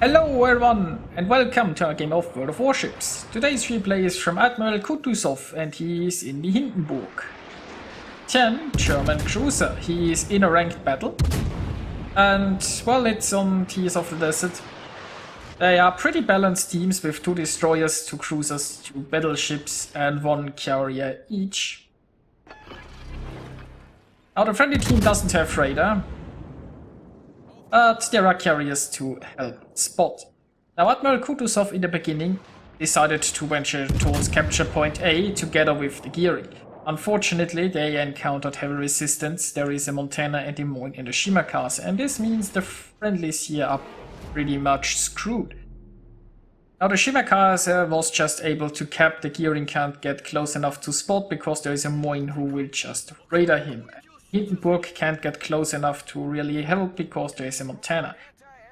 Hello everyone and welcome to our game of World of Warships. Today's replay is from Admiral Kutuzov and he is in the Hindenburg. 10 German cruiser. He is in a ranked battle. And well, it's on Tears of the Desert. They are pretty balanced teams with 2 destroyers, 2 cruisers, 2 battleships and 1 carrier each. Now the friendly team doesn't have radar. But there are carriers to help spot. Now Admiral Kutuzov in the beginning decided to venture towards capture point A together with the gearing. Unfortunately they encountered heavy resistance. There is a Montana and Des Moines in the Shimakaze, and this means the friendlies here are pretty much screwed. Now the Shimakaze was just able to cap, the gearing can't get close enough to spot because there is a Moine who will just radar him. Hindenburg can't get close enough to really help because there is a Montana.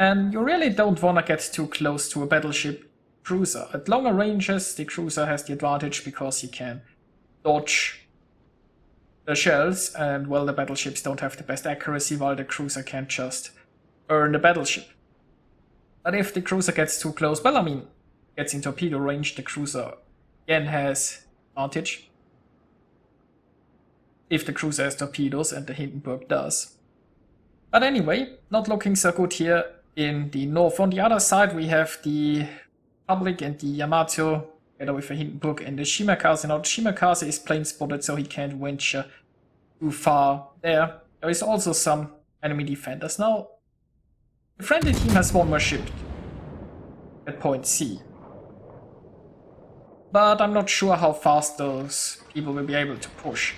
And you really don't want to get too close to a battleship cruiser. At longer ranges the cruiser has the advantage because he can dodge the shells, and well, the battleships don't have the best accuracy while the cruiser can just burn the battleship. But if the cruiser gets too close, well, I mean, gets in torpedo range, the cruiser again has advantage. If the cruiser has torpedoes, and the Hindenburg does. But anyway, not looking so good here in the north. On the other side we have the Republic and the Yamato, together with the Hindenburg and the Shimakaze. Now the Shimakaze is plane spotted, so he can't venture too far there. There is also some enemy defenders. Now, the friendly team has 1 more ship at point C. But I'm not sure how fast those people will be able to push.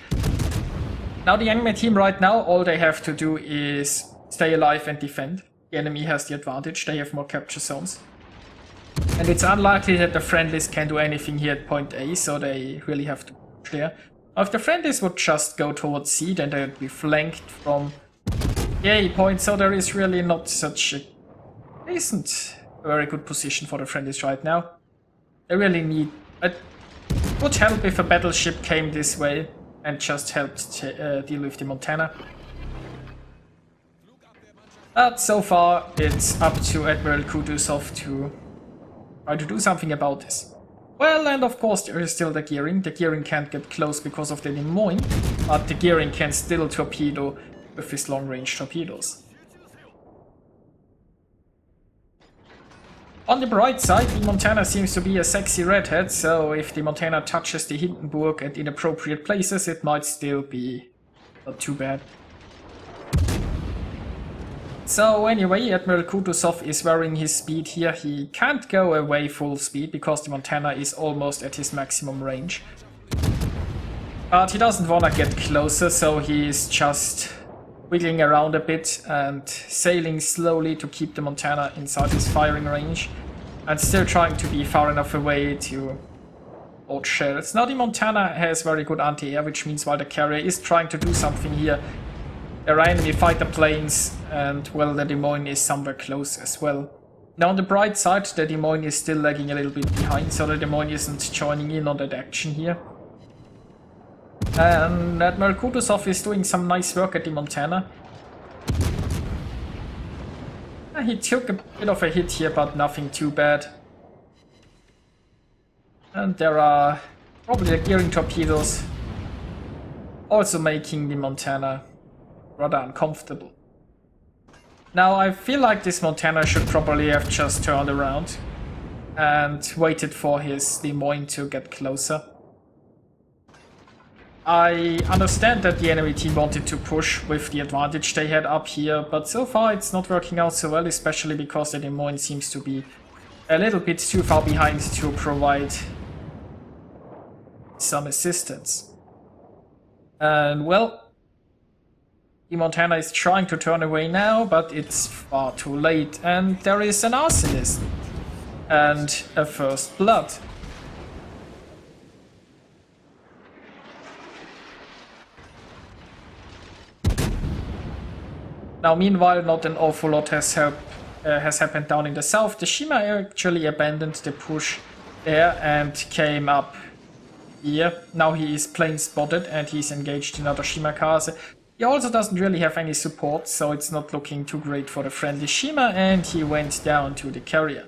Now the enemy team right now, all they have to do is stay alive and defend. The enemy has the advantage, they have more capture zones. And it's unlikely that the friendlies can do anything here at point A, so they really have to push there. Now if the friendlies would just go towards C, then they would be flanked from the A point, so there is really not such a very good position for the friendlies right now. They really need... It would help if a battleship came this way and just helped deal with the Montana. But so far it's up to Admiral Kutuzov to try to do something about this. Well, and of course there is still the gearing. The gearing can't get close because of the Des Moines, but the gearing can still torpedo with his long-range torpedoes. On the bright side, the Montana seems to be a sexy redhead, so if the Montana touches the Hindenburg at inappropriate places, it might still be not too bad. So anyway, Admiral Kutuzov is varying his speed here. He can't go away full speed because the Montana is almost at his maximum range. But he doesn't want to get closer, so he's just wiggling around a bit and sailing slowly to keep the Montana inside his firing range, and still trying to be far enough away to dodge shells. Now the Montana has very good anti-air, which means while the carrier is trying to do something here, there are enemy fighter planes, and well, the Des Moines is somewhere close as well. Now on the bright side, the Des Moines is still lagging a little bit behind, so the Des Moines isn't joining in on that action here. And Admiral Kutuzov is doing some nice work at the Montana. He took a bit of a hit here, but nothing too bad. And there are probably the gearing torpedoes also making the Montana rather uncomfortable. Now I feel like this Montana should probably have just turned around and waited for his Des Moines to get closer. I understand that the enemy team wanted to push with the advantage they had up here, but so far it's not working out so well, especially because the Des Moines seems to be a little bit too far behind to provide some assistance. And well, the Montana is trying to turn away now, but it's far too late, and there is an Arsonist and a first blood. Now, meanwhile, not an awful lot has happened down in the south. The Shima actually abandoned the push there and came up here. Now he is plane spotted and he's engaged in another Shimakaze. He also doesn't really have any support, so it's not looking too great for the friendly Shima, and he went down to the carrier.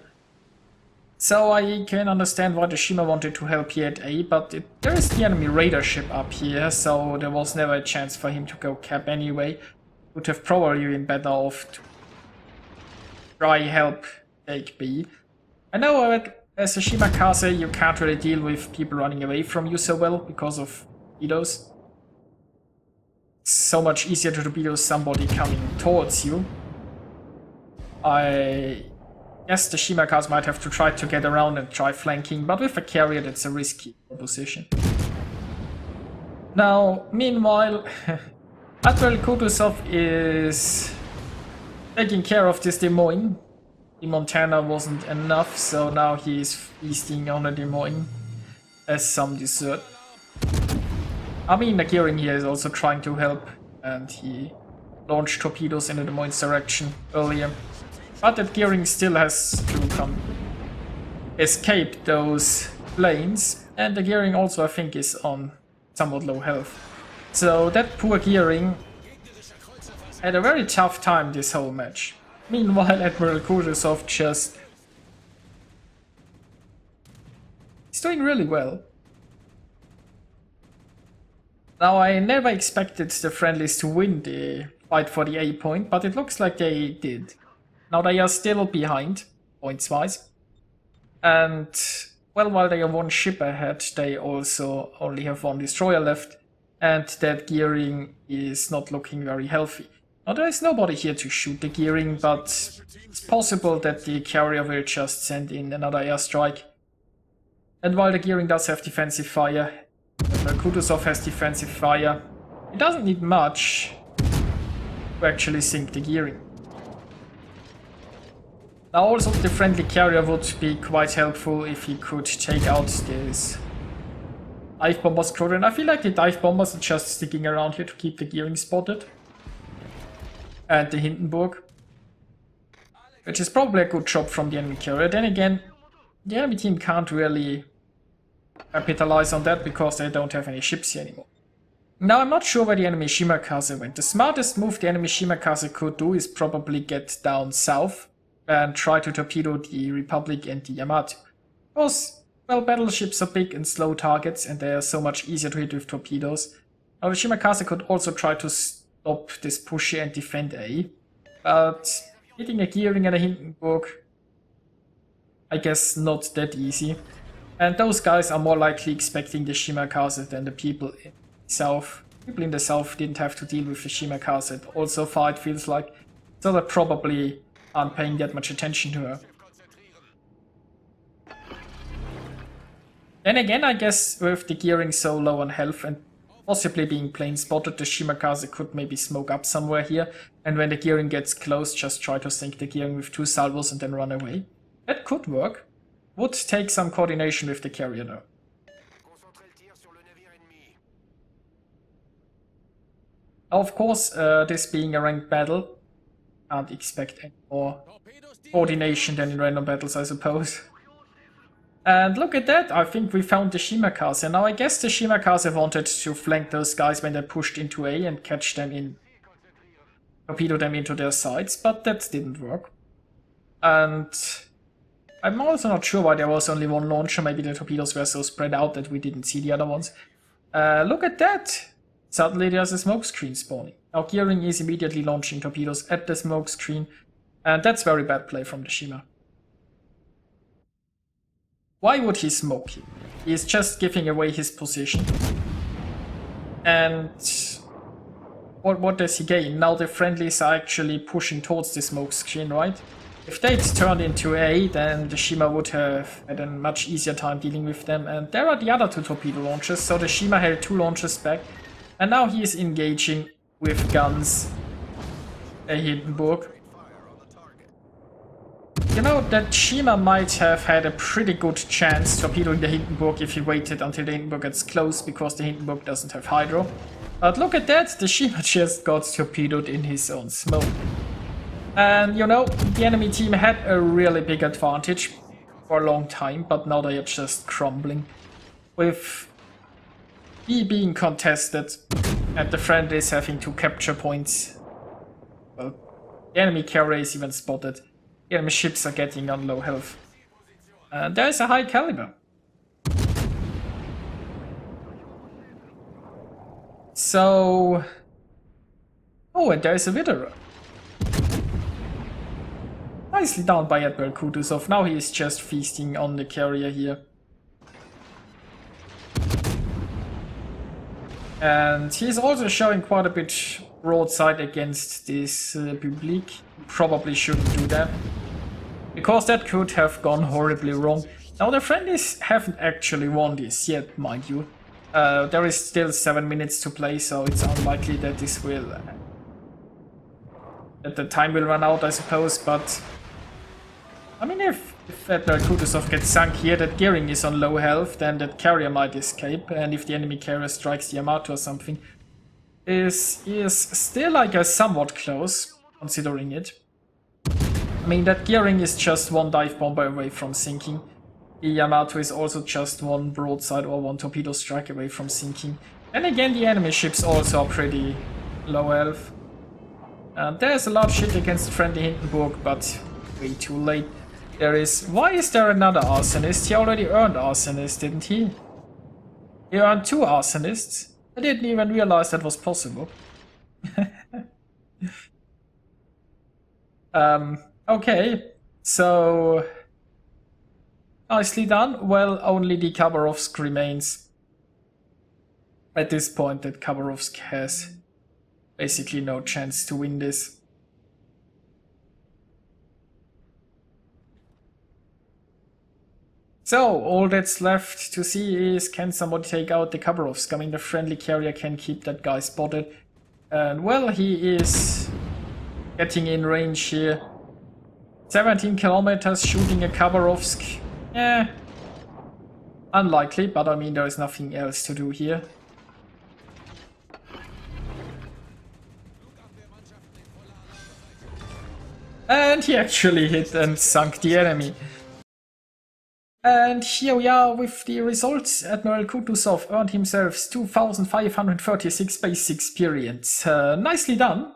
So I can understand why the Shima wanted to help here at A, but there is the enemy radar ship up here, so there was never a chance for him to go cap anyway. Would have probably been better off to try help take B. I know as a Shimakaze you can't really deal with people running away from you so well because of torpedoes. It's so much easier to torpedo somebody coming towards you. I guess the Shimakaze might have to try to get around and try flanking, but with a carrier that's a risky position. Now, meanwhile, Admiral Kutuzov is taking care of this Des Moines. The Montana wasn't enough, so now he is feasting on a Des Moines as some dessert. I mean, the Gearing here is also trying to help, and he launched torpedoes in the Des Moines direction earlier. But that Gearing still has to escape those planes, and the Gearing also, I think, is on somewhat low health. So that poor Gearing had a very tough time this whole match. Meanwhile, Admiral Kutuzov he's doing really well. Now, I never expected the friendlies to win the fight for the A point, but it looks like they did. Now they are still behind, points-wise. And, well, while they are one ship ahead, they also only have one destroyer left. And that Gearing is not looking very healthy. Now there is nobody here to shoot the Gearing, but it's possible that the carrier will just send in another airstrike. And while the Gearing does have defensive fire, Kutuzov has defensive fire, it doesn't need much to actually sink the Gearing. Now also the friendly carrier would be quite helpful if he could take out this dive bomber squadron. I feel like the dive bombers are just sticking around here to keep the Gearing spotted. And the Hindenburg, which is probably a good job from the enemy carrier. Then again, the enemy team can't really capitalize on that because they don't have any ships here anymore. Now I'm not sure where the enemy Shimakaze went. The smartest move the enemy Shimakaze could do is probably get down south and try to torpedo the Republic and the Yamato. Because, well, battleships are big and slow targets and they are so much easier to hit with torpedoes. Now the Shimakaze could also try to stop this push and defend A, but hitting a Gearing and a Hindenburg, I guess not that easy. And those guys are more likely expecting the Shimakaze than the people in the south. People in the south didn't have to deal with the Shimakaze also far, it feels like, so they probably aren't paying that much attention to her. Then again, I guess with the Gearing so low on health and possibly being plane spotted, the Shimakaze could maybe smoke up somewhere here, and when the Gearing gets close, just try to sink the Gearing with 2 salvos and then run away. That could work. Would take some coordination with the carrier though. Of course, this being a ranked battle, can't expect any more coordination than in random battles, I suppose. And look at that, I think we found the Shimakaze. Now I guess the Shimakaze wanted to flank those guys when they pushed into A and catch them in, torpedo them into their sides, but that didn't work. And I'm also not sure why there was only one launcher, maybe the torpedoes were so spread out that we didn't see the other ones. Look at that! Suddenly there's a smoke screen spawning. Now Gearing is immediately launching torpedoes at the smoke screen, and that's very bad play from the Shima. Why would he smoke him? He is just giving away his position. And what does he gain? Now the friendlies are actually pushing towards the smoke screen, right? If they'd turned into A, then the Shima would have had a much easier time dealing with them. And there are the other 2 torpedo launchers, so the Shima held 2 launchers back. And now he is engaging with guns a Hindenburg. You know, that Shima might have had a pretty good chance torpedoing the Hindenburg if he waited until the Hindenburg gets close, because the Hindenburg doesn't have hydro. But look at that, the Shima just got torpedoed in his own smoke. And you know, the enemy team had a really big advantage for a long time, but now they are just crumbling. With B being contested And the friend is having 2 capture points. Well, the enemy carrier is even spotted. The enemy ships are getting on low health. And there is a high caliber. So... Oh, and there is a Widower. Nicely done by Admiral Kutuzov. Now he is just feasting on the carrier here. And he's also showing quite a bit broadside against this Public. Probably shouldn't do that, because that could have gone horribly wrong. Now the friendlies haven't actually won this yet, mind you. There is still 7 minutes to play, so it's unlikely that this will... that the time will run out, I suppose, but... I mean, if Admiral Kutuzov gets sunk here, that gearing is on low health, then that carrier might escape, and if the enemy carrier strikes the Yamato or something, is still, I guess, somewhat close, considering it. I mean, that gearing is just 1 dive bomber away from sinking. The Yamato is also just 1 broadside or 1 torpedo strike away from sinking. And again, the enemy ships also are pretty low health. There's a large hit against the friendly Hindenburg, but way too late. Why is there another Arsonist? He already earned Arsonist, didn't he? He earned 2 Arsonists. I didn't even realize that was possible. Okay, so... Nicely done. Well, only the Khabarovsk remains. At this point, that Khabarovsk has basically no chance to win this. So, all that's left to see is, can somebody take out the Khabarovsk? I mean, the friendly carrier can keep that guy spotted. And, well, he is getting in range here. 17 kilometers shooting a Khabarovsk. Unlikely, but I mean, there is nothing else to do here. And he actually hit and sunk the enemy. And here we are with the results. Admiral Kutuzov earned himself 2,536 base experience. Nicely done.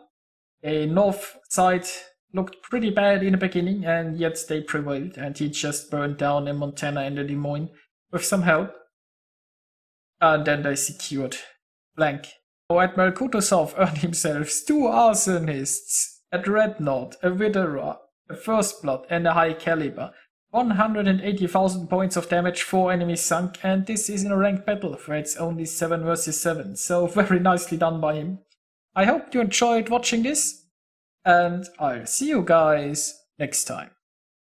The north side looked pretty bad in the beginning, and yet they prevailed, and he just burned down in Montana and the Des Moines with some help. And then they secured blank. So Admiral Kutuzov earned himself 2 Arsonists, a Dreadnought, a Widower, a First Blood, and a High Caliber. 180,000 points of damage, 4 enemies sunk, and this is in a ranked battle where it's only 7 versus 7, so very nicely done by him. I hope you enjoyed watching this, and I'll see you guys next time.